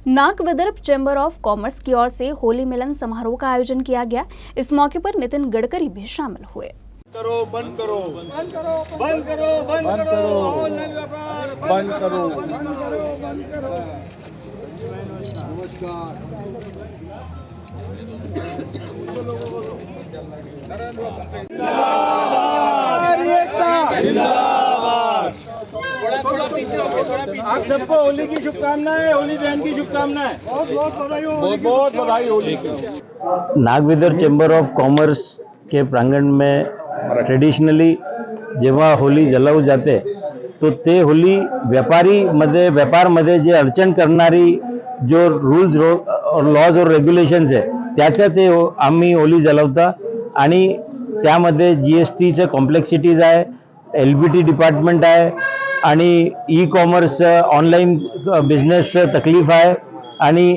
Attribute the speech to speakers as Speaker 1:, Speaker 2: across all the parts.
Speaker 1: Nag Vidarbha chamber of commerce की or say Holy मिलन समारोह का आयोजन किया गया। इस मौके पर नितिन गडकरी भी शामिल हुए।
Speaker 2: करो बंद करो बंद करो बंद करो बंद करो ऑनलाइन व्यापार बंद करो बंद करो। नमस्कार। थोड़ा पीछे हो गए, थोड़ा पीछे। आप सबको होली की शुभकामनाएं, होली बहन की शुभकामनाएं। बहुत बहुत बधाई होली की।
Speaker 3: नागविदर्भ चेंबर ऑफ कॉमर्स के प्रांगण में ट्रेडिशनली जेव्हा होली जलाऊ जाते तो ते होली व्यापारमध्ये जे अडचण करणारी जो रूल्स और लॉज और रेग्युलेशन्स आहे त्याच्या ते आम्ही होली जलवता आणि त्यामध्ये जीएसटीचं कॉम्प्लेक्सिटीज आहे, एलबीटी डिपार्टमेंट आहे आणि ई कॉमर्स ऑनलाईन बिझनेसचं तकलीफ आहे आणि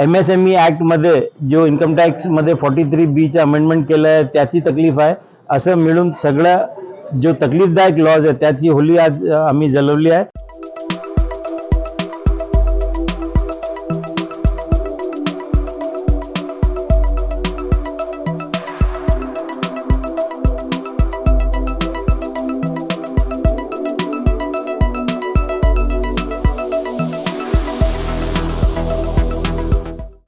Speaker 3: MSME ॲक्टमध्ये जो इन्कम टॅक्समध्ये 43B अमेंडमेंट केलं आहे त्याची तकलीफ आहे। असं मिळून सगळं जो तकलीफदायक लॉज आहे त्याची होली आज आम्ही जलवली आहे।